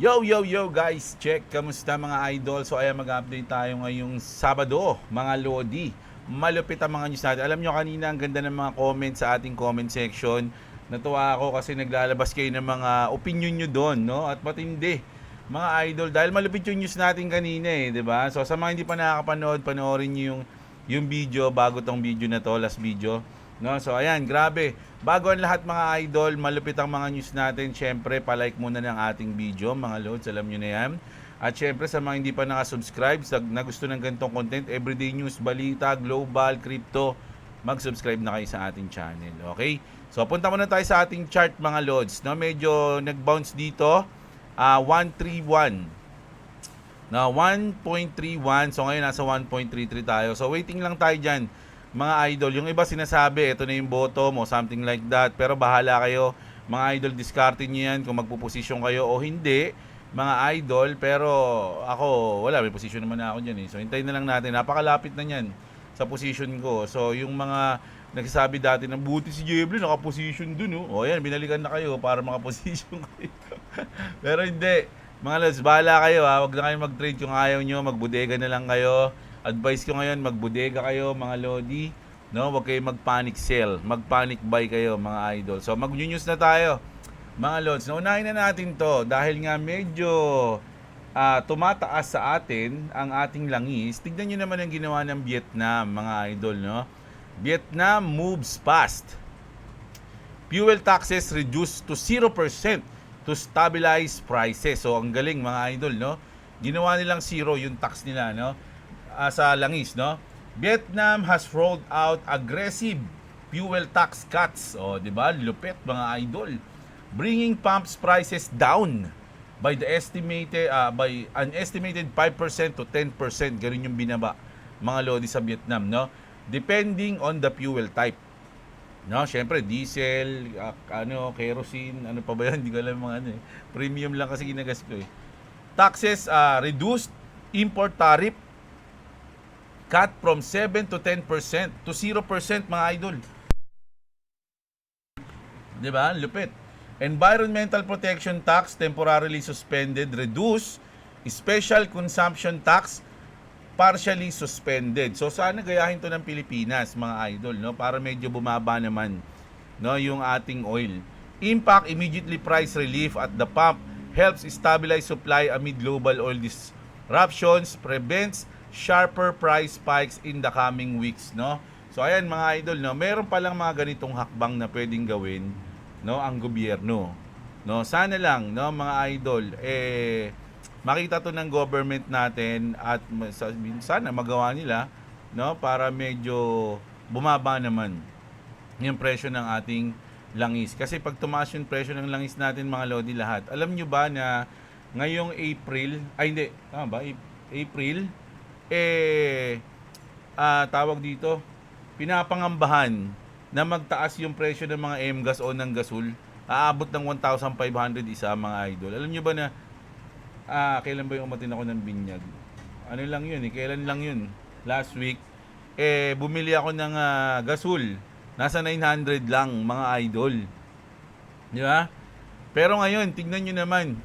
Yo guys, check, kamusta mga idol? So ayan, mag-update tayo ngayong Sabado, mga Lodi. Malupit ang mga news natin. Alam nyo kanina, ang ganda ng mga comments sa ating comment section. Natuwa ako kasi naglalabas kayo ng mga opinion nyo doon, no? At matindi, mga idol, dahil malupit yung news natin kanina eh, di ba? So sa mga hindi pa nakakapanood, panoorin nyo yung video bago tong video na to, last video. No, so ayan, grabe. Bago ang lahat mga idol, malupit ang mga news natin. Syempre, palike muna ng ating video, mga lods, alam nyo na yan. At syempre, sa mga hindi pa nakasubscribe, na gusto ng ganitong content, everyday news, balita, global, crypto, mag-subscribe na kayo sa ating channel, okay? So, punta muna tayo sa ating chart, mga lods. No, medyo nag-bounce dito, 131. Na 1.31, so ngayon nasa 1.33 tayo. So, waiting lang tayo dyan, mga idol. Yung iba sinasabi, ito na yung bottom o something like that. Pero bahala kayo, mga idol, discardin nyo yan kung magpuposisyon kayo o hindi, mga idol. Pero ako, wala, may position naman na ako dyan eh. So hintayin na lang natin, napakalapit na yan sa position ko. So yung mga nagsasabi dati na buti si Jeblin nakaposition dun, oh. O yan, binalikan na kayo para makaposition kayo. Pero hindi, mga lods, bahala kayo ha. Huwag na kayo mag-trade kung ayaw nyo, magbudega na lang kayo. Advice ko ngayon, magbudega kayo mga lodi, no? Huwag kayo mag-panic sell, mag-panic buy kayo mga idol. So mag-news na tayo mga lods. Naunahin na natin to dahil nga medyo tumataas sa atin ang ating langis. Tignan nyo naman ang ginawa ng Vietnam mga idol, no? Vietnam moves fast. Fuel taxes reduced to 0% to stabilize prices. So ang galing mga idol, no? Ginawa nilang zero yung tax nila, no? Sa langis, no? Vietnam has rolled out aggressive fuel tax cuts. O, di ba? Lupit mga idol. Bringing pumps prices down by an estimated 5% to 10%. Ganun yung binaba mga lodi sa Vietnam, no? Depending on the fuel type. No, syempre diesel, kerosene, ano pa ba 'yan? Hindi ko alam mga ano eh. Premium lang kasi ginagas ko eh. Taxes reduced, import tariff cut from 7 to 10% to 0% mga idol. 'Di ba? Lupit. Environmental protection tax temporarily suspended, reduce. Special consumption tax partially suspended. So sana gayahin 'to ng Pilipinas mga idol, no? Para medyo bumaba naman, no, yung ating oil. Impact immediately price relief at the pump helps stabilize supply amid global oil disruptions, prevents sharper price spikes in the coming weeks, no? So ayan mga idol, no, meron pa lang mga ganitong hakbang na pwedeng gawin, no, ang gobyerno. No, sana lang, no, mga idol, makita to ng government natin at sana magawa nila, no, para medyo bumaba naman yung presyo ng ating langis. Kasi pag tumaas yung presyo ng langis natin mga lodi lahat, alam nyo ba na ngayong April, tama ba? April, tawag dito, pinapangambahan na magtaas yung presyo ng mga M-gas o ng gasul, aabot ng 1,500 isa mga idol. Alam nyo ba na kailan ba yung umatin ako ng binyag? Ano lang yun kailan lang yun? Last week, bumili ako ng gasul. Nasa 900 lang mga idol. Di ba? Pero ngayon, tignan nyo naman,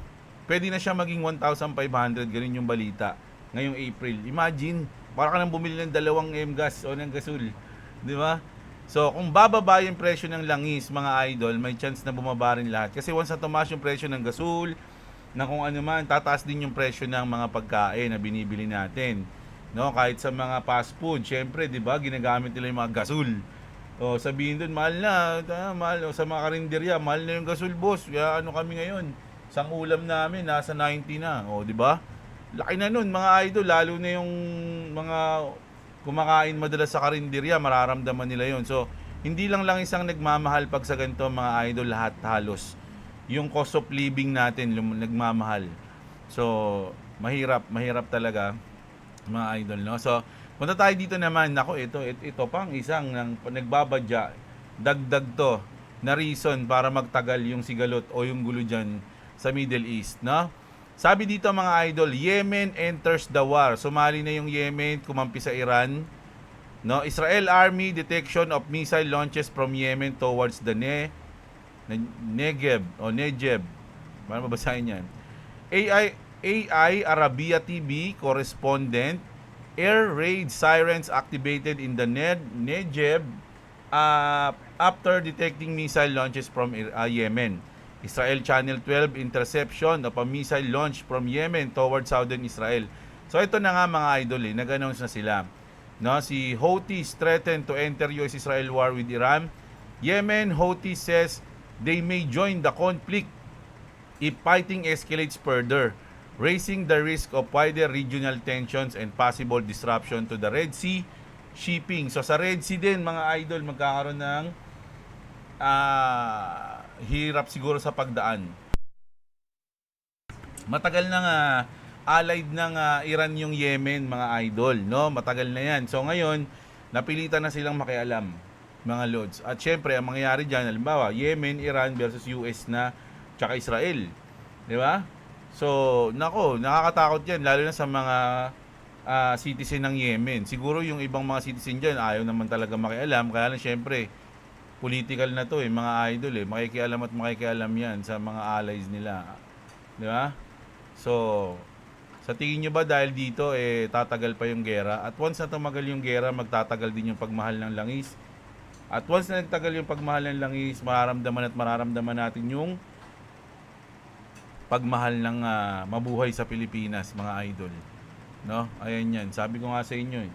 pwede na siya maging 1,500, ganun yung balita. Ngayong April. Imagine, para ka nang bumili ng 2 M-gas o ng gasul. Di ba? So, kung bababa yung presyo ng langis, mga idol, may chance na bumaba rin lahat. Kasi once na tumaas yung presyo ng gasul, na kung ano man, tataas din yung presyo ng mga pagkain na binibili natin. No, kahit sa mga fast food, syempre, 'di ba, ginagamit nila yung mga gasul. O sabihin doon, mahal na, mahal. O, sa mga karinderya, mahal na yung gasul, boss. Kaya ano kami ngayon? Sang ulam namin nasa 90 na. O, 'di ba? Laki na nun, mga idol, lalo na yung mga kumakain madalas sa karinderya, mararamdaman nila yon. So, hindi lang isang nagmamahal pag sa ganito, mga idol, lahat halos. Yung cost of living natin nagmamahal. So, mahirap talaga, mga idol, no? So, punta tayo dito naman. Nako, ito pang isang nagbabadya. Dagdag to na reason para magtagal yung sigalot o yung gulo dyan sa Middle East, no? Sabi dito mga idol, Yemen enters the war. Sumali na yung Yemen, kumampi sa Iran. No, Israel Army detection of missile launches from Yemen towards the Negev o Negev. Paano babasahin yan? AI Arabia TV correspondent, air raid sirens activated in the Negev after detecting missile launches from Yemen. Israel Channel 12 interception of a missile launch from Yemen towards southern Israel. So ito na nga mga idol, nag-announce na sila. No, si Houthis threaten to enter US-Israel war with Iran. Yemen Houthis says they may join the conflict if fighting escalates further, raising the risk of wider regional tensions and possible disruption to the Red Sea shipping. So sa Red Sea din mga idol, magkakaroon ng hirap siguro sa pagdaan. Matagal na nga allied ng Iran yung Yemen mga idol, no? Matagal na yan. So ngayon, napilitan na silang makialam mga lods. At syempre, ang mangyayari dyan, halimbawa, Yemen, Iran versus US na tsaka Israel. Di ba? So, nako, nakakatakot yan, lalo na sa mga citizen ng Yemen. Siguro yung ibang mga citizen dyan, ayaw naman talaga makialam. Kaya lang syempre, political na to mga idol Makikialam at makikialam yan sa mga allies nila. Di ba? So, sa tingin nyo ba dahil dito tatagal pa yung gera? At once na tumagal yung gera, magtatagal din yung pagmahal ng langis. At once na nagtagal yung pagmahal ng langis, mararamdaman natin yung pagmahal ng mabuhay sa Pilipinas, mga idol. No? Ayan yan. Sabi ko nga sa inyo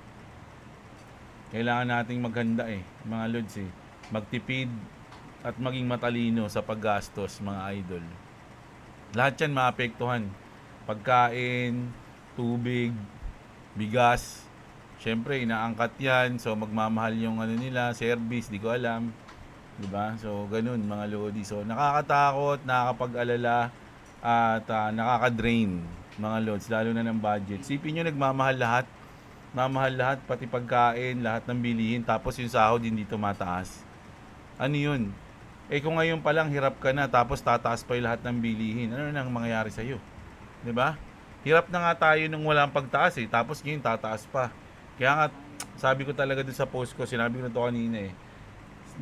kailangan nating maghanda mga lods magtipid at maging matalino sa paggastos, mga idol. Lahat yan maapektuhan. Pagkain, tubig, bigas, syempre inaangkat yan, so magmamahal yung nila, service, di ko alam, di ba? So ganun mga lodi. So nakakatakot, nakakapag-alala at nakaka-drain mga lods, lalo na ng budget. Sipin nyo nagmamahal lahat, pati pagkain, lahat ng bilihin, tapos yung sahod hindi tumataas. Ano yun? Kung ngayon pa lang hirap ka na, tapos tataas pa yung lahat ng bilihin, ano nang mangyayari sa'yo? 'Di ba? Hirap na nga tayo nung walang pagtaas tapos ngayon tataas pa. Kaya nga sabi ko talaga dun sa post ko, sinabi ko na to kanina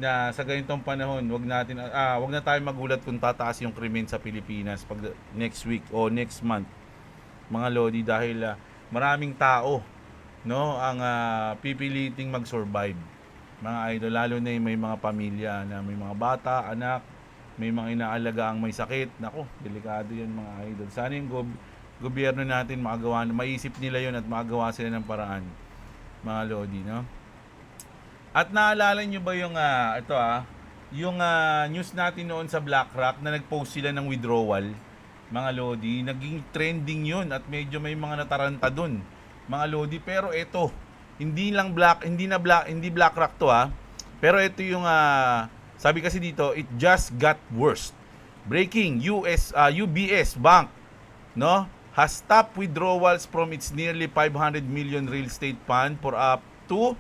na sa ganitong panahon, wag na tayo magulat kung tataas yung krimen sa Pilipinas pag next week o next month. Mga lodi, dahil maraming tao ang pipiliting mag-survive. Mga idol, lalo na may mga pamilya na may mga bata, anak, may mga inaalaga ang may sakit. Nako, delikado yan mga idol. Sana yung gobyerno natin makagawa, maisip nila yon at makagawa sila ng paraan, mga lodi, no? At naalala nyo ba yung yung news natin noon sa BlackRock na nag-post sila ng withdrawal, mga lodi? Naging trending yun at medyo may mga nataranta dun, mga lodi. Pero ito, hindi BlackRock to pero ito yung sabi kasi dito, it just got worse. Breaking, UBS Bank, no, has stopped withdrawals from its nearly 500 million real estate fund for up to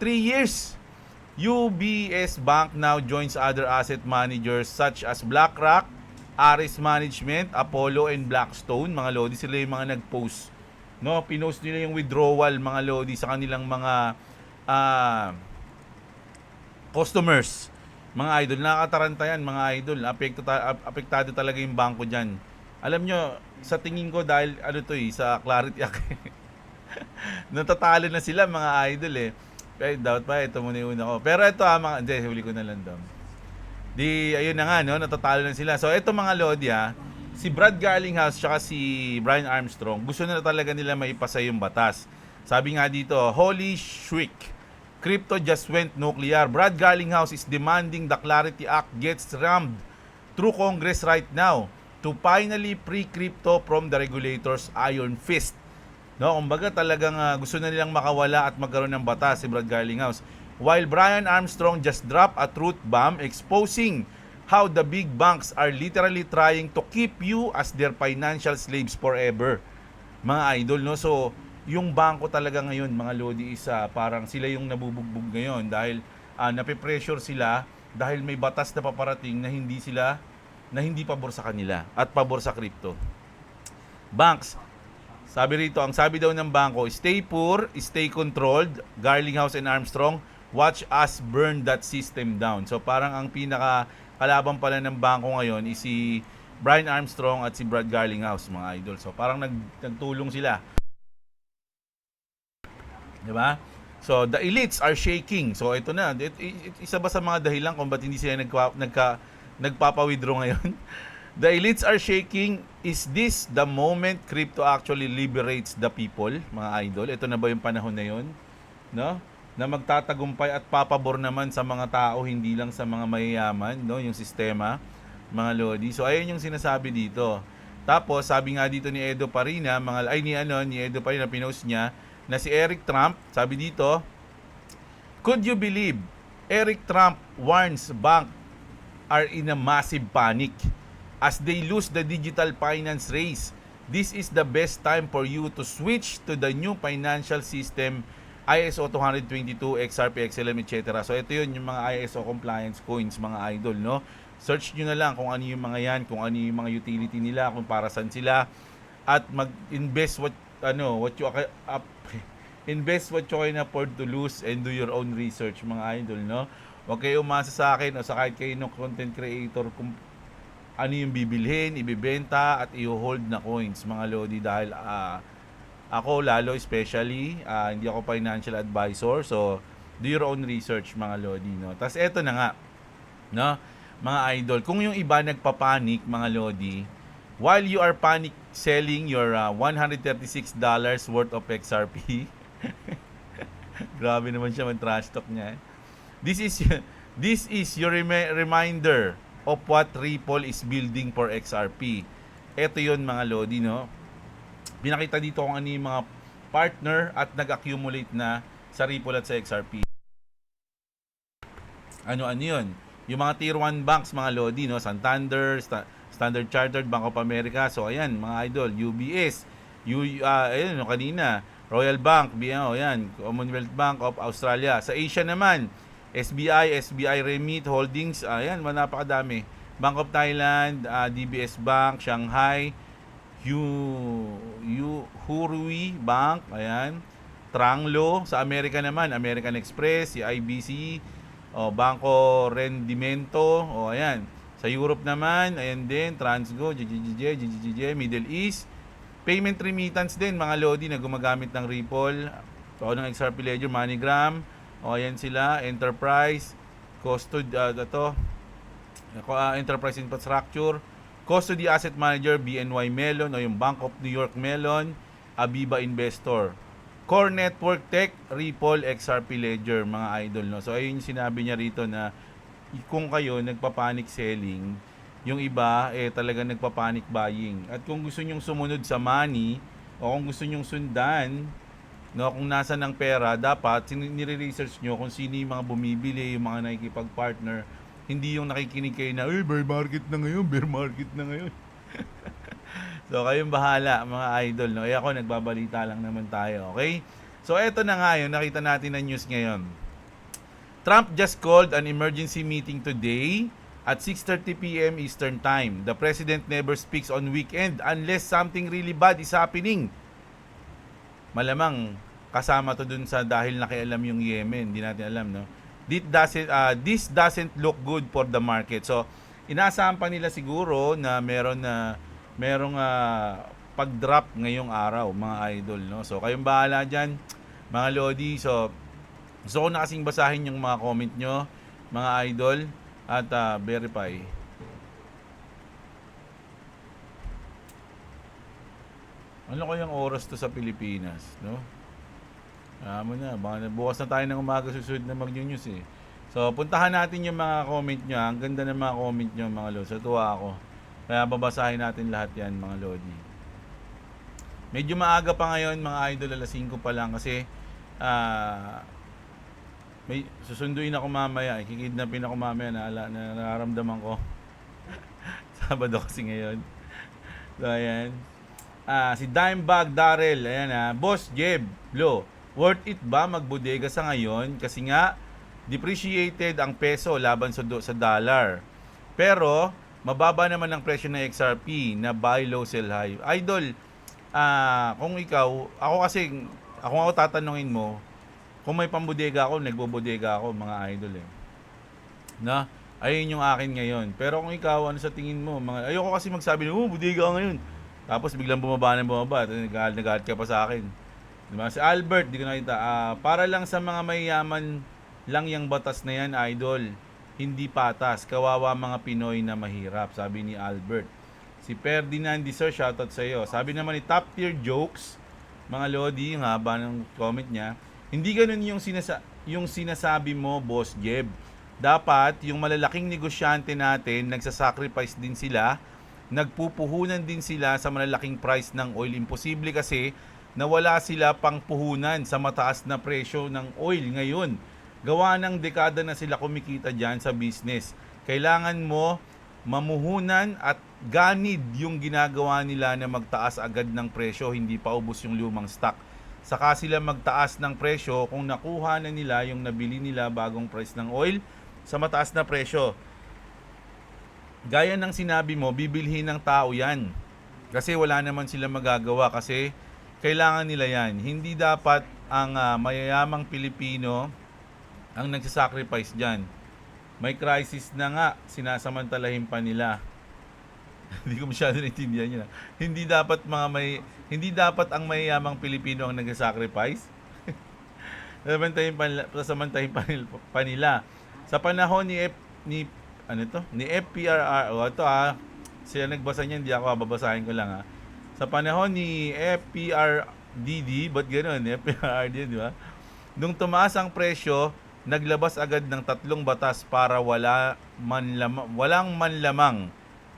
3 years. UBS Bank now joins other asset managers such as BlackRock, Ares Management, Apollo, and Blackstone. Mga lodi, sila yung mga nag-post. No, pinost nila yung withdrawal, mga lodi, sa kanilang mga customers. Mga idol, nakakataranta yan, mga idol. Apektado talaga yung bangko dyan. Alam nyo, sa tingin ko, dahil sa Clarity Act, natatalo na sila, mga idol Doubt pa, ito muna yung una ko. Pero ito hindi, huli ko na lang daw. Ayun na nga, natatalo na sila. So, ito mga lodi, si Brad Garlinghouse tsaka si Brian Armstrong, gusto na talaga nila maipasa yung batas. Sabi nga dito, holy shriek, crypto just went nuclear. Brad Garlinghouse is demanding the Clarity Act gets rammed through Congress right now to finally free crypto from the regulators' iron fist. No, kumbaga talagang gusto na nilang makawala at magkaroon ng batas si Brad Garlinghouse. While Brian Armstrong just dropped a truth bomb exposing how the big banks are literally trying to keep you as their financial slaves forever. Mga idol, no? So, yung bangko talaga ngayon, mga lodi, parang sila yung nabubugbog ngayon dahil nape-pressure sila dahil may batas na paparating na hindi pabor sa kanila at pabor sa crypto. Banks, sabi rito, ang sabi daw ng bangko, stay poor, stay controlled, Garlinghouse and Armstrong, watch us burn that system down. So parang ang pinaka kalaban pala ng bangko ngayon is si Brian Armstrong at si Brad Garlinghouse, mga idol. So parang nagtulong sila. 'Di ba? So the elites are shaking. So ito na, isa ba sa mga dahilan kung ba't hindi sila nagpapa-withdraw ngayon? The elites are shaking. Is this the moment crypto actually liberates the people, mga idol? Ito na ba yung panahon na yun? No? Na magtatagumpay at papabor naman sa mga tao, hindi lang sa mga mayayaman, no? Yung sistema, mga lodi. So ayun yung sinasabi dito. Tapos sabi nga dito ni Edo Parina, ni Edo Parina, pinost niya na si Eric Trump, sabi dito, could you believe Eric Trump warns bank are in a massive panic as they lose the digital finance race. This is the best time for you to switch to the new financial system ISO 222, XRP, XLM, etc. So ito yun, yung mga ISO compliance coins, mga idol, no? Search nyo na lang kung ano yung mga yan, kung ano yung mga utility nila, kung para saan sila, at mag-invest invest what you can afford to lose and do your own research, mga idol, no? Huwag kayo umasa sa akin o sa kahit kayo ng content creator kung ano yung bibilhin, ibibenta at i-hold na coins, mga lodi, dahil ako lalo especially, hindi ako financial advisor, so do your own research, mga lodi, no? Tapos eto na nga, no, mga idol, kung yung iba nagpapanik, mga lodi, while you are panic selling your $136 worth of XRP, grabe naman siya, man trash talk niya. This is your reminder of what Ripple is building for XRP. Ito yon, mga lodi, no? Pinakita dito kung ano yung mga partner at nag-accumulate na sa Ripple at sa XRP. Ano yun? Yung mga tier 1 banks, mga lodi, no? Santander, Standard Chartered, Bank of America. So ayan, mga idol, UBS, ayun, no, kanina, Royal Bank, BMO, yan, Commonwealth Bank of Australia. Sa Asia naman, SBI Remit Holdings, ayan, napakadami. Bank of Thailand, DBS Bank, Shanghai, Hurui Bank, ayan, Tranglo. Sa Amerika naman, American Express, si IBC, Banco Rendimento, ayan. Sa Europe naman, ayan din, Transgo, GGG, Middle East. Payment remittance din, mga lodi, na gumagamit ng Ripple, ng XRP Ledger, MoneyGram, ayan sila, Enterprise, Enterprise Infrastructure, Custody Asset Manager, BNY Mellon, o yung Bank of New York Mellon, Aviva Investor, Core Network Tech, Ripple, XRP Ledger, mga idol, no? So ayun yung sinabi niya rito na kung kayo nagpa-panic selling, yung iba talaga nagpa-panic buying. At kung gusto nyong sumunod sa money o kung gusto nyong sundan, no, kung nasa ng pera, dapat nire-research nyo kung sino yung mga bumibili, yung mga nakikipag-partner. Hindi yung nakikinig kayo na, bear market na ngayon. So kayong bahala, mga idol, no? Ako, nagbabalita lang naman tayo, okay? So eto na nga yun, nakita natin na news ngayon. Trump just called an emergency meeting today at 6:30 p.m. Eastern Time. The president never speaks on weekend unless something really bad is happening. Malamang kasama to dun sa dahil nakialam yung Yemen. Hindi natin alam, no? This doesn't look good for the market. So, inaasahan pa nila siguro na merong pag-drop ngayong araw, mga idol, no? So, kayong bahala dyan, mga lodi. So, gusto ko na kasing basahin yung mga comment nyo, mga idol, at verify. Ano kayang oras to sa Pilipinas, no? Bukas na tayo ng umaga susunod na mag-news eh. So, puntahan natin yung mga comment nyo. Ang ganda ng mga comment nyo, mga lodi. So, tuwa ako. Kaya babasahin natin lahat yan, mga lodi. Medyo maaga pa ngayon, mga idol, alas 5 pa lang kasi may susunduin ako mamaya, kikidnapin ako mamaya, nararamdaman ko. Sabado kasi ngayon. So, ayan. Si Dimebag Darrell, ayan Boss Jeb, worth it ba magbodega sa ngayon? Kasi nga, depreciated ang peso laban sa dollar. Pero, mababa naman ang presyo ng XRP na buy low, sell high. Idol, kung ikaw, ako tatanungin mo, kung may pambodega ako, nagbobodega ako, mga idol eh. Na, Ayun yung akin ngayon. Pero kung ikaw, ano sa tingin mo? Ayoko kasi magsabi na, bodega ngayon. Tapos biglang bumaba ng bumaba. Nagalit ka pa sa akin. Diba? Si Albert, di ko nakita. Para lang sa mga mayayaman lang yung batas na yan, idol. Hindi patas. Kawawa mga Pinoy na mahirap, sabi ni Albert. Si Ferdinand Sir, shoutout sa iyo. Sabi naman ni Top Tier Jokes, mga Lodi, yung haba ng comment niya. Hindi ganun yung sinasabi mo, Boss Jeb. Dapat yung malalaking negosyante natin, nagsasacrifice din sila, nagpupuhunan din sila sa malalaking price ng oil. Imposible kasi na wala sila pang puhunan sa mataas na presyo ng oil ngayon. Gawa ng dekada na sila kumikita dyan sa business. Kailangan mo mamuhunan at ganid yung ginagawa nila na magtaas agad ng presyo, hindi pa ubos yung lumang stock. Saka sila magtaas ng presyo kung nakuha na nila yung nabili nila bagong price ng oil sa mataas na presyo. Gaya ng sinabi mo, bibilhin ng tao yan. Kasi wala naman sila magagawa kasi kailangan nila yan. Hindi dapat ang mayayamang Pilipino ang nagsasacrifice dyan. May crisis na nga, sinasamantalahin pa nila. Hindi ko masyado naintindihan yun. Hindi dapat ang mayayamang Pilipino ang nagsasacrifice. Sasamantahin pa nila. Sa panahon ni FPRR, sila nagbasa niyan, hindi ako babasahin ko lang Sa panahon ni FPRDD, ba't gano'n? FPRDD, di ba? Nung tumaas ang presyo, naglabas agad ng 3 batas para walang manlamang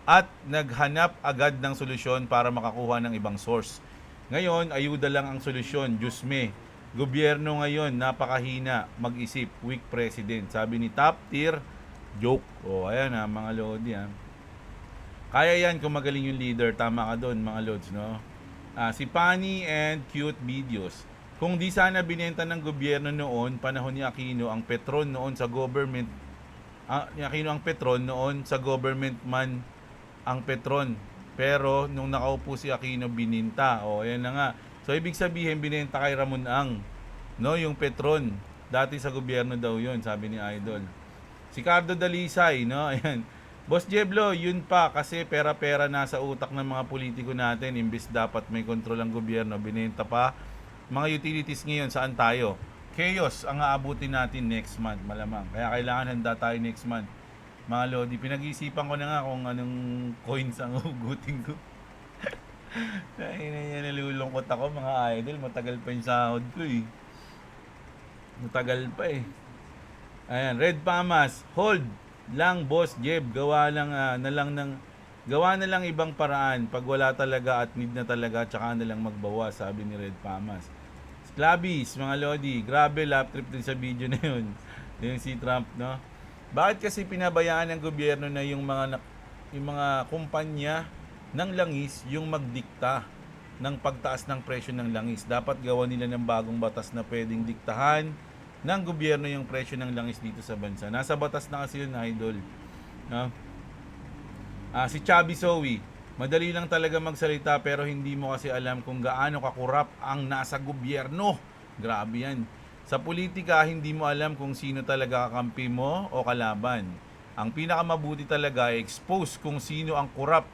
at naghanap agad ng solusyon para makakuha ng ibang source. Ngayon, ayuda lang ang solusyon. Diyos me, gobyerno ngayon, napakahina mag-isip, weak president. Sabi ni Top Tier Joke. Ayan mga Lodi Kaya yan kung magaling yung leader. Tama ka doon mga Lods, no? Si Funny and Cute Videos. Kung di sana binenta ng gobyerno noon, panahon ni Aquino, ang Petron noon sa government, ni Aquino ang Petron noon sa government man ang Petron. Pero nung nakaupo si Aquino, bininta. Ayan na nga. So ibig sabihin, binenta kay Ramon Ang, no, yung Petron. Dati sa gobyerno daw yun, sabi ni Idol. Si Cardo Dalisay, no? Ayan. Boss Jeblo, yun pa kasi pera-pera nasa utak ng mga politiko natin. Imbis dapat may kontrol ang gobyerno, binenta pa. Mga utilities ngayon, saan tayo? Chaos ang aabutin natin next month, malamang. Kaya kailangan handa tayo next month. Mga Lodi, pinag-iisipan ko na nga kung anong coins ang hugutin ko. Nalulungkot ako mga idol. Matagal pa yung sahod ko Matagal pa Ayan, Red Pamas, hold lang Boss Jeb, gawa na lang ibang paraan pag wala talaga at need na talaga, tsaka na lang magbawas, sabi ni Red Pamas. Clabbies, mga Lodi, grabe lap trip din sa video na yun. Yung si Trump, no? Bakit kasi pinabayaan ng gobyerno na yung mga kumpanya ng langis yung magdikta ng pagtaas ng presyo ng langis? Dapat gawa nila ng bagong batas na pwedeng diktahan ng gobyerno yung presyo ng langis dito sa bansa. Nasa batas na kasi yun, Idol. No? Si Chubby Zoe, madali lang talaga magsalita pero hindi mo kasi alam kung gaano kakurap ang nasa gobyerno. Grabe yan. Sa politika, hindi mo alam kung sino talaga kakampi mo o kalaban. Ang pinakamabuti talaga ay expose kung sino ang kurap,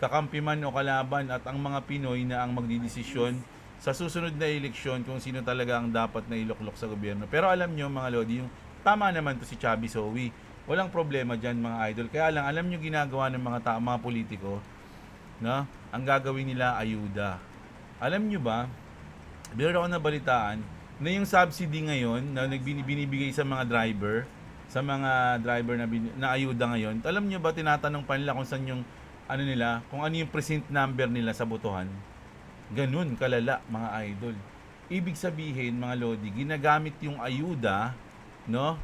kakampi man o kalaban, at ang mga Pinoy na ang magdidesisyon sa susunod na eleksyon kung sino talaga ang dapat na iluklok sa gobyerno. Pero alam nyo mga Lodi, yung tama naman to si Chubby Zoe. Walang problema dyan mga idol. Kaya lang, alam nyo ginagawa ng mga politiko, no? Ang gagawin nila, ayuda. Alam nyo ba, meron ako nabalitaan, na yung subsidy ngayon, na binibigay sa mga driver na ayuda ngayon, alam nyo ba, tinatanong pa nila kung saan yung, kung ano yung present number nila sa botohan. Ganun kalala mga idol. Ibig sabihin mga Lodi, ginagamit yung ayuda, no?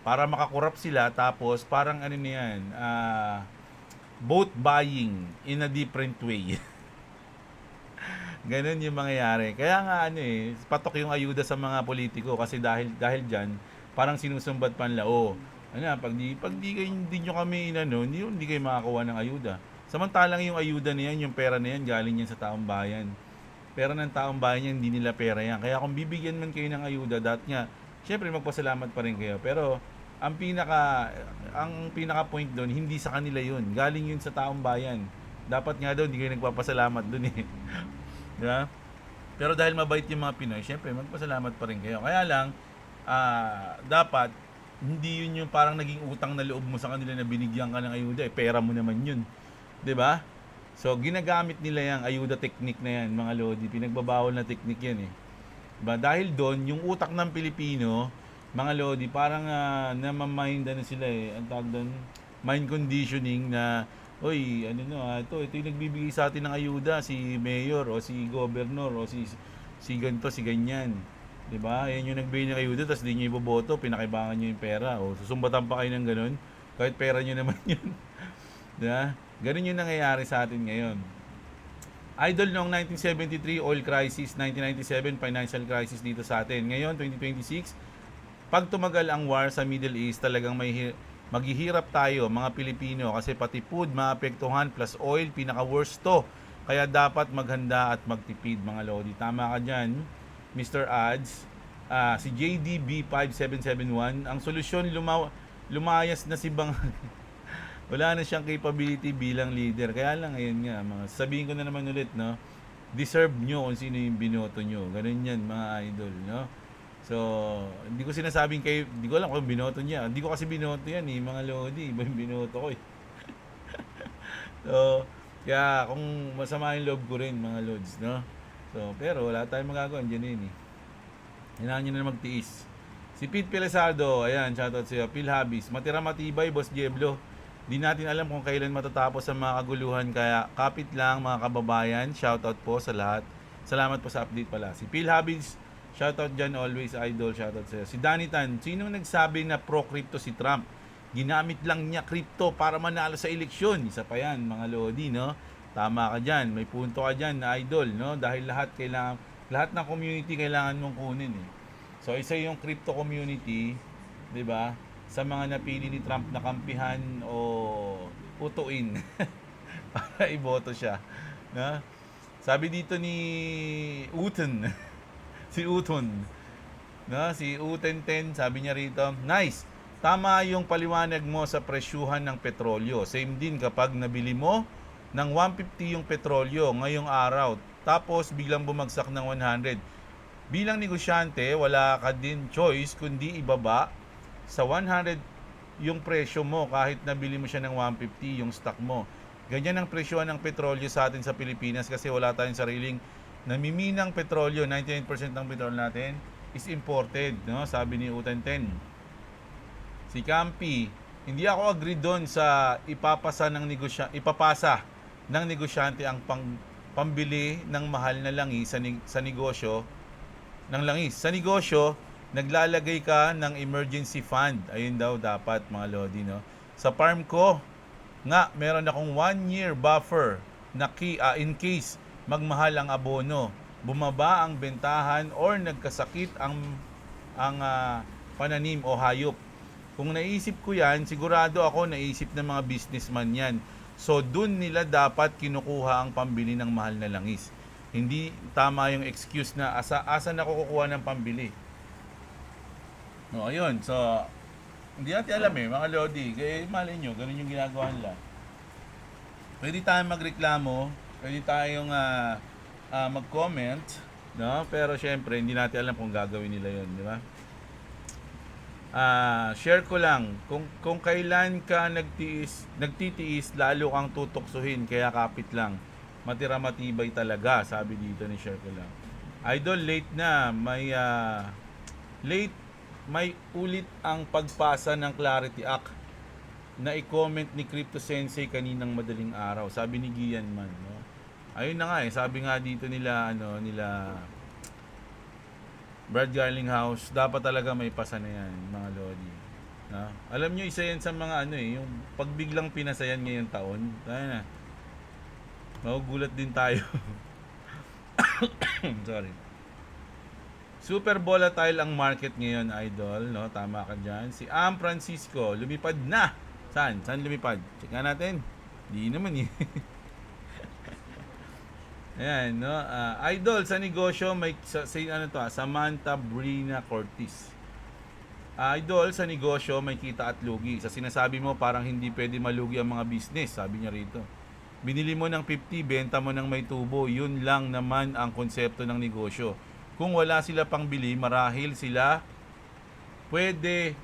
Para makakurap sila, tapos parang vote buying in a different way. Ganun yung mangyayari. Kaya nga patok yung ayuda sa mga politiko kasi dahil diyan, parang sinusumbat pa nila, pag di nyo kami hindi kayo makakuha ng ayuda. Samantalang yung ayuda na yan, yung pera na yan, galing yan sa taong bayan. Pera ng taong bayan yan, hindi nila pera yan. Kaya kung bibigyan man kayo ng ayuda, syempre magpasalamat pa rin kayo. Pero ang pinaka point doon, hindi sa kanila yun. Galing yun sa taong bayan. Dapat nga daw, hindi kayo nagpapasalamat doon eh. Di ba? Pero dahil mabait yung mga Pinoy, syempre, magpasalamat pa rin kayo. Kaya lang, dapat, hindi yun yung parang naging utang na loob mo sa kanila na binigyan ka ng ayuda. Eh, pera mo naman yun. Di ba? So, ginagamit nila yung ayuda technique na yan, mga Lodi. Pinagbabawal na technique yan eh. Diba? Dahil doon, yung utak ng Pilipino, mga Lodi, parang namamind na sila eh. Ang tawag doon, mind conditioning na, oy, ito yung nagbibigay sa atin ng ayuda, si mayor o si governor o si ganito, si ganyan. 'Di ba? Yan yung nagbigay ng ayuda, tapos di niyo iboboto, pinakibangan niyo yung pera. O susumbatan pa kayo ng ganun, kahit pera niyo naman yun. 'Di ba? Ganun yung nangyayari sa atin ngayon. Idol, noong 1973, oil crisis, 1997, financial crisis dito sa atin. Ngayon, 2026, pag tumagal ang war sa Middle East, talagang maghihirap tayo, mga Pilipino, kasi pati food, maapektuhan, plus oil, pinaka-worst to. Kaya dapat maghanda at magtipid, mga Lodi. Tama ka dyan, Mr. Ads. Si JDB 5771, ang solusyon, lumayas na si Bang... Wala na siyang capability bilang leader. Kaya lang, ayun nga, sabihin ko na naman ulit, no? Deserve nyo kung sino yung binoto nyo. Ganun yan, mga idol, no? So, hindi ko sinasabing kayo, hindi ko alam kung binoto niya. Hindi ko kasi binoto yan eh, mga Lodi. Iba yung binoto ko eh. So, kaya kung masama yung loob ko rin, mga Lods, no? So, pero wala tayong magagawa, dyan yun eh. Hinaan nyo na magtiis. Si Pete Pelesardo, ayan, shoutout sa'yo. Phil Habis, matira matibay, Boss Diablo. Di natin alam kung kailan matatapos ang mga kaguluhan, kaya kapit lang mga kababayan. Shoutout po sa lahat. Salamat po sa update pala. Si Phil Habis, shoutout dyan, always idol, shoutout sa'yo. Si Danny Tan, sino nagsabi na pro-crypto si Trump? Ginamit lang niya crypto para manalo sa eleksyon. Isa pa yan, mga Lodi, no? Tama ka dyan, may punto ka dyan na idol, no? Dahil lahat ng community kailangan mong kunin eh. So isa yung crypto community, 'di ba? Sa mga napili ni Trump na kampihan o utuin para iboto siya, no? Sabi dito ni Uten, si Uton, no? Si Uten 10, sabi niya rito, nice. Tama yung paliwanag mo sa presyuhan ng petrolyo. Same din kapag nabili mo ng 150 yung petrolyo ngayong araw, tapos biglang bumagsak ng 100. Bilang negosyante, wala ka din choice kundi ibaba sa 100 yung presyo mo kahit nabili mo siya ng 150 yung stock mo. Ganyan ang presyohan ng petrolyo sa atin sa Pilipinas kasi wala tayong sariling namiminang petrolyo. 99% ng petrol natin is imported, no? Sabi ni Uten 10. Si Campi, hindi ako agree doon sa ipapasa ng negosyante ang pambili ng mahal na langis sa negosyo ng langis. Sa negosyo, naglalagay ka ng emergency fund. Ayun daw dapat, mga Lodi, no? Sa farm ko, nga, meron akong 1-year buffer na in case magmahal ang abono, bumaba ang bentahan or nagkasakit ang pananim o hayop. Kung naisip ko yan, sigurado ako naisip ng mga businessman yan. So, dun nila dapat kinukuha ang pambili ng mahal na langis. Hindi tama yung excuse na asa na ako kukuha ng pambili. No, ayun. So, hindi natin alam eh, mga Lodi. Kaya malay nyo, ganun yung ginagawa nila. Pwede tayong magreklamo, pwede tayong mag-comment, no? Pero syempre, hindi natin alam kung gagawin nila yun, di ba? Share ko lang, kung kailan ka nagtitiis, lalo kang tutuksuhin, kaya kapit lang. Matira matibay talaga, sabi dito ni Share ko lang. Idol, late na, may ulit ang pagpasa ng Clarity Act na i-comment ni Crypto Sensei kaninang madaling araw. Sabi ni Gian Man, no? Ayun na nga eh, sabi nga dito nila Brad Garlinghouse, dapat talaga may pasa na yan, mga Lodi. No? Alam nyo, isa yan sa mga yung pagbiglang pinasayan ngayong taon. Tayo na. Magugulat din tayo. Sorry. Super volatile ang market ngayon, idol, no? Tama ka dyan. Si Am Francisco, lumipad na. Saan lumipad? Check nga natin. Di naman eh. Ayan, no? Idol, sa negosyo, may Samantha Brina Cortez. Idol, sa negosyo may kita at lugi. Sa sinasabi mo parang hindi pwede malugi ang mga business, sabi niya rito. Binili mo ng 50, benta mo ng may tubo. Yun lang naman ang konsepto ng negosyo. Kung wala sila pang bili, marahil sila pwede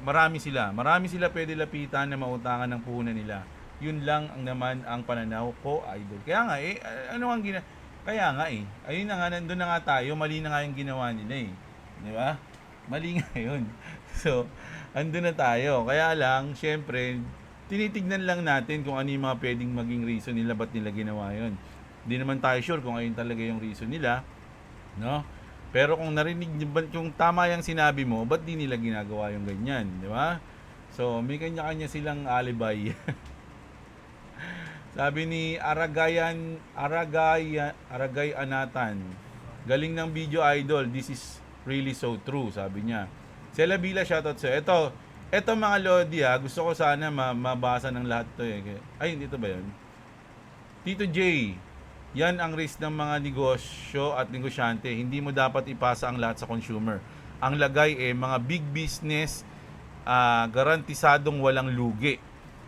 marami sila. Marami sila pwede lapitan na mautangan ng puhunan nila. Yun lang ang naman ang pananaw ko, idol. Kaya nga ano ang kaya nga ayun na nga, nandun na nga tayo, mali na nga yung ginawa nila Di ba? Mali nga yun. So, andun na tayo. Kaya lang, syempre, tinitignan lang natin kung ano yung mga pwedeng maging reason nila ba't nila ginawa yun. Hindi naman tayo sure kung ayun talaga yung reason nila. No? Pero kung narinig, kung tama yung sinabi mo, ba't di nila ginagawa yung ganyan? Di ba? So, may kanya-kanya silang alibay. Sabi ni Aragay Anatan, galing ng video idol, this is really so true, sabi niya. Sela Bila, shoutout sa'yo. Ito mga Lodi gusto ko sana mabasa ng lahat to Ay, dito ba yun? Tito J, yan ang risk ng mga negosyo at negosyante. Hindi mo dapat ipasa ang lahat sa consumer. Ang lagay mga big business, garantisadong walang lugi.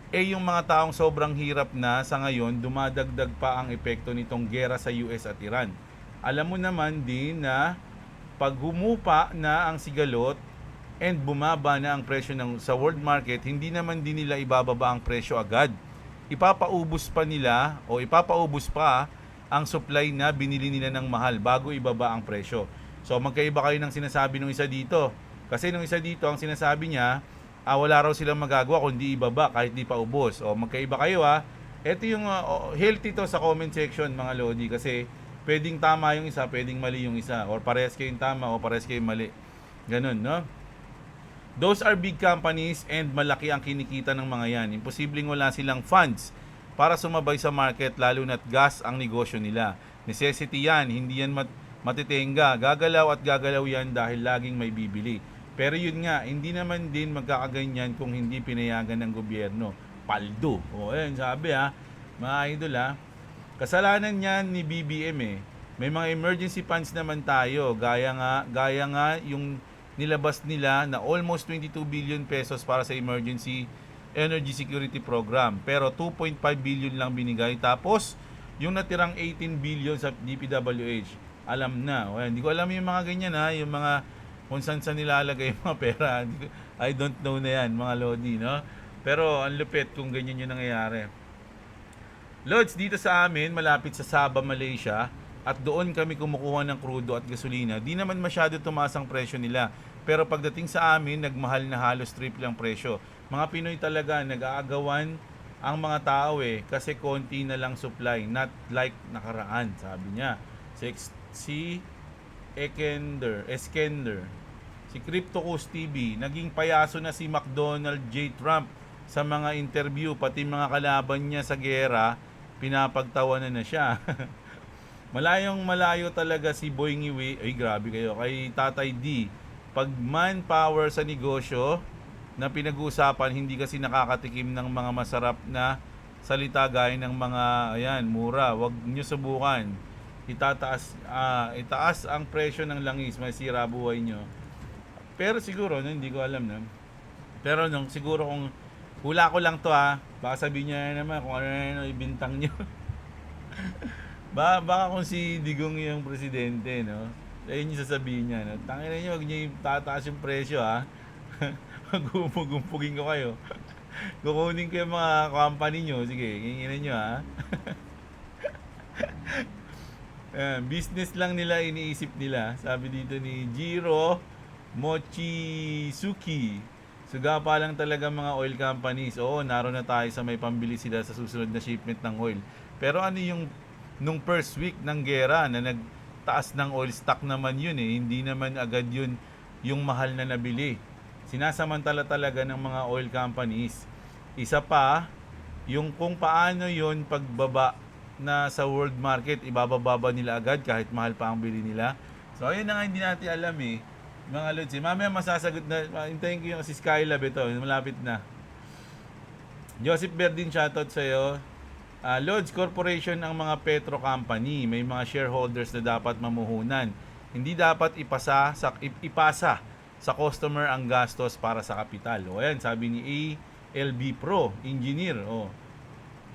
Yung mga taong sobrang hirap na sa ngayon, dumadagdag pa ang epekto nitong gera sa US at Iran. Alam mo naman din na pag humupa na ang sigalot and bumaba na ang presyo sa world market, hindi naman din nila ibababa ang presyo agad. Ipapaubos pa ang supply na binili nila ng mahal bago ibaba ang presyo. So magkaiba kayo ng sinasabi ng isa dito. Kasi nung isa dito, ang sinasabi niya, wala raw silang magagawa kundi ibaba kahit di pa ubos. O magkaiba kayo Ito yung healthy to sa comment section mga Lodi, kasi pwedeng tama yung isa, pwedeng mali yung isa, or parehas kayong tama o parehas kayong mali. Ganun, no? Those are big companies and malaki ang kinikita ng mga yan. Imposibleng wala silang funds para sumabay sa market, lalo na't gas ang negosyo nila. Necessity yan, hindi yan matitenga. Gagalaw at gagalaw yan dahil laging may bibili. Pero yun nga, hindi naman din magkakaganyan kung hindi pinayagan ng gobyerno. Paldo. Ayun, sabi mga idol kasalanan niyan ni BBM May mga emergency funds naman tayo. Gaya nga yung nilabas nila na almost 22 billion pesos para sa emergency energy security program. Pero 2.5 billion lang binigay. Tapos, yung natirang 18 billion sa DPWH, alam na. Hindi ko alam yung mga ganyan yung mga kung saan nilalagay yung mga pera. I don't know na yan, mga Lodi, no? Pero ang lupit kung ganyan yung nangyayari. Lods, dito sa amin, malapit sa Sabah, Malaysia, at doon kami kumukuha ng krudo at gasolina. Di naman masyado tumaas ang presyo nila. Pero pagdating sa amin, nagmahal na halos triple ang presyo. Mga Pinoy talaga, nag-aagawan ang mga tao kasi konti na lang supply, not like nakaraan, sabi niya. Si Eskender, si CryptoCoast TV, naging payaso na si McDonald J. Trump sa mga interview, pati mga kalaban niya sa gera, pinapagtawanan na siya. Malayong malayo talaga si Boy Ngiwi, ay grabe kayo, kay Tatay D. Pag manpower sa negosyo na pinag-uusapan, hindi kasi nakakatikim ng mga masarap na salita gaya ng mga, mura, wag nyo subukan. Itaas ang presyo ng langis, may sira buhay nyo. Pero siguro, hindi ko alam na. Pero siguro kung hula ko lang to baka sabihin niya naman kung ano na ibintang nyo. Baka kung si Digong yung presidente, no? Ayun yung sasabihin niya, no? Tangina niyo, wag niyo tataas yung presyo, Gumpugin ko kayo. Kukunin ko yung mga company nyo. Sige, kinginan nyo, business lang nila iniisip nila. Sabi dito ni Jiro Mochizuki. Suga pa lang talaga mga oil companies. Oo, naroon na tayo sa may pambili sila sa susunod na shipment ng oil. Pero ano yung nung first week ng gera na nagtaas ng oil stock naman yun Hindi naman agad yun yung mahal na nabili. Sinasamantala talaga ng mga oil companies. Isa pa, yung kung paano yun pagbaba na sa world market, ibababa nila agad kahit mahal pa ang bili nila. So, ayun na nga hindi natin alam mga lods. Mamaya masasagot na, hintayin ko yung si Skylab ito, malapit na. Joseph Berdin, shoutout sa'yo. Lods Corporation ang mga petro company. May mga shareholders na dapat mamuhunan. Hindi dapat ipasa sa customer ang gastos para sa kapital. O ayan, sabi ni ALB Pro, engineer. O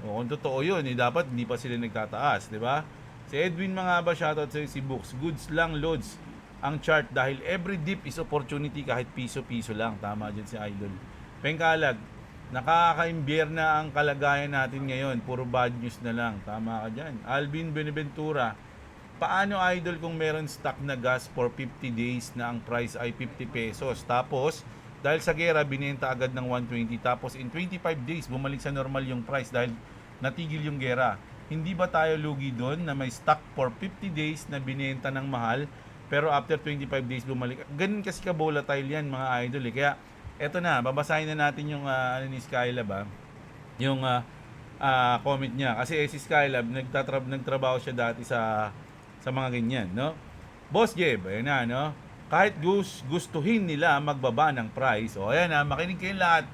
kung totoo yun, dapat hindi pa sila nagtataas, di ba? Si Edwin Mangaba, shoutout sa'yo. Si Books, goods lang, loads ang chart dahil every dip is opportunity kahit piso-piso lang. Tama dyan si Idol. Pengkalag, nakaka-imbier na ang kalagayan natin ngayon. Puro bad news na lang. Tama ka dyan. Alvin Beneventura, paano Idol kung meron stock na gas for 50 days na ang price ay 50 pesos? Tapos, dahil sa gera, binenta agad ng 120. Tapos, in 25 days, bumalik sa normal yung price dahil natigil yung gera. Hindi ba tayo lugi doon na may stock for 50 days na binenta ng mahal, pero after 25 days bumalik? Ganun kasi ka-volatile yan, mga idol. Kaya, eto na, babasahin na natin yung ni Skylab, yung comment niya. Kasi si Skylab, nagtrabaho siya dati sa mga ganyan, no? Boss Jeb, ayun na, no? Kahit gustuhin nila magbaba ng price, o ayan na, makinig kayo lahat,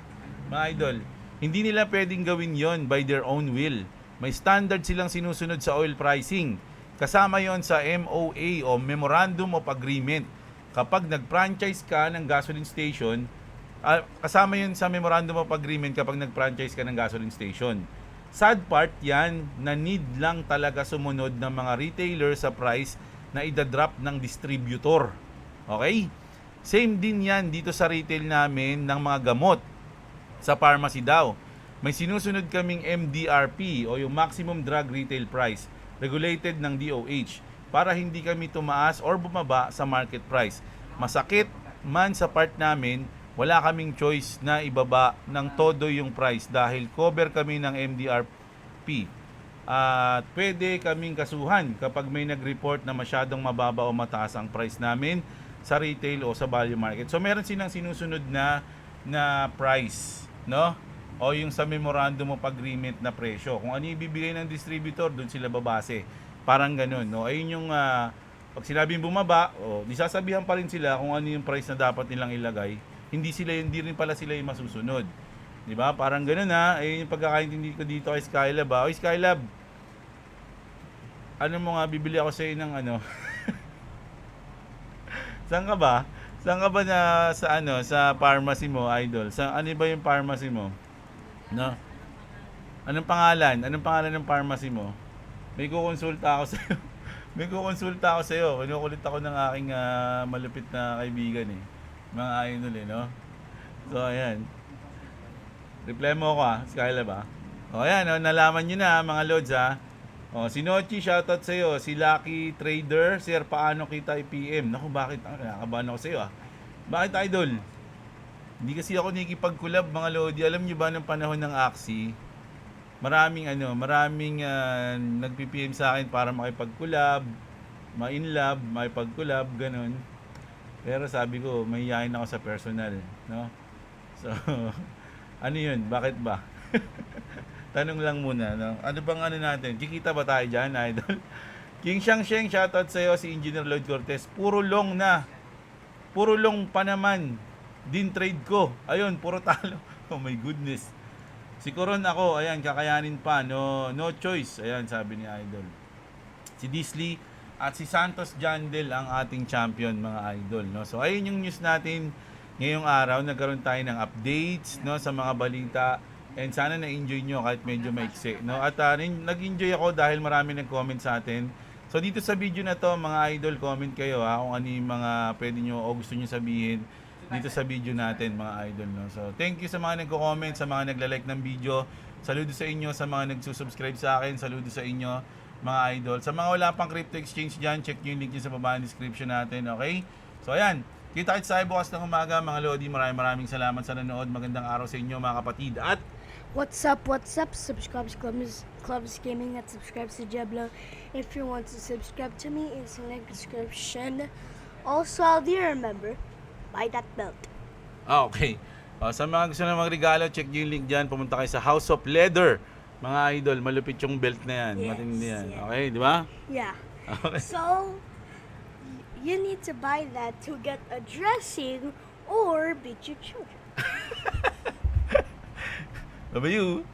mga idol. Hindi nila pwedeng gawin yon by their own will. May standard silang sinusunod sa oil pricing. Kasama yon sa MOA o Memorandum of Agreement. Kapag nag-franchise ka ng gasoline station, kasama yun sa Memorandum of Agreement kapag nag-franchise ka ng gasoline station. Sad part yan na need lang talaga sumunod ng mga retailer sa price na idadrop ng distributor. Okay? Same din yan dito sa retail namin ng mga gamot. Sa pharmacy daw. May sinusunod kaming MDRP o yung Maximum Drug Retail Price, regulated ng DOH, para hindi kami tumaas or bumaba sa market price. Masakit man sa part namin, wala kaming choice na ibaba ng todo yung price dahil cover kami ng MDRP. At pwede kaming kasuhan kapag may nag-report na masyadong mababa o mataas ang price namin sa retail o sa value market. So meron silang sinusunod na price, no? O yung sa memorandum of agreement na presyo. Kung ano yung ibibigay ng distributor, doon sila babase. Parang ganun, no? Ayun yung pag sinabing bumaba, di sasabihan pa rin sila kung ano yung price na dapat nilang ilagay. Hindi rin pala sila yung masusunod. Di ba? Parang ganun, ha? Ayun yung pagkakaintindi ko dito kay Skylab, ha? Oy, Skylab, ano mo nga, bibili ako sa iyo ng ano? Saan ka ba? Saan ka ba na sa pharmacy mo, idol? Sa ano ba yung pharmacy mo? No? Anong pangalan? Anong pangalan ng pharmacy mo? May kukonsulta ako sa iyo. May kukonsulta ako sa iyo. Kinukulit ako ng aking malupit na kaibigan eh. Mga idol eh, no? So ayan. Reply mo ako Skylab . O ayan, nalaman niyo na mga lods si Nochi, shoutout sa iyo. Si Lucky Trader, sir, paano kita i-PM? Naku, bakit? Nakakabahan ako sa iyo Bakit, idol? Hindi kasi ako nakikipag-collab, mga lodi. Alam niyo ba ng panahon ng Axie, maraming nagpi-PM sa akin para makipag-collab, ma-inlove, makipag-collab, ganun. Pero sabi ko, mahihayin ako sa personal, no? So, ano yun? Bakit ba? Tanong lang muna, no? Ano bang natin? Kikita ba tayo dyan, idol? King Shangsheng, shoutout sa iyo. Si Engineer Lloyd Cortez, puro long na. Puro long pa naman. Din trade ko. Ayun, puro talo. Oh my goodness. Si Coron ako, ayan, kakayanin pa. No choice. Ayan, sabi ni idol. Si Disley at si Santos Jandel ang ating champion, mga idol, no? So ayun yung news natin ngayong araw. Nagkaroon tayo ng updates, no, sa mga balita. And sana na-enjoy nyo kahit medyo maiksi, no? At nag-enjoy ako dahil marami nag-comment sa atin. So dito sa video na to, mga idol, comment kayo kung ano yung mga pwede nyo o gusto nyo sabihin dito sa video natin, mga idol, no? So thank you sa mga nagko-comment, sa mga nagla-like ng video. Saludo sa inyo, sa mga nagsusubscribe sa akin. Saludo sa inyo, mga idol. Sa mga wala pang crypto exchange dyan, check nyo yung link nyo sa baba ng description natin, okay? So ayan, kita-kits tayo bukas ng umaga, mga lodi. Maraming salamat sa nanood. Magandang araw sa inyo, mga kapatid. At What's up? Subscribe to Clubs Gaming at subscribe to Jeblo. If you want to subscribe to me, it's in the description. Also, do you remember? Buy that belt. okay. Sa mga gusto na magregalo, check nyo yung link dyan. Pumunta kayo sa House of Leather. Mga idol, malupit yung belt na yan. Yes, matindi yan. yeah. Okay, di ba? Yeah. Okay. So, you need to buy that to get a dressing or beat your children. Bye-bye you.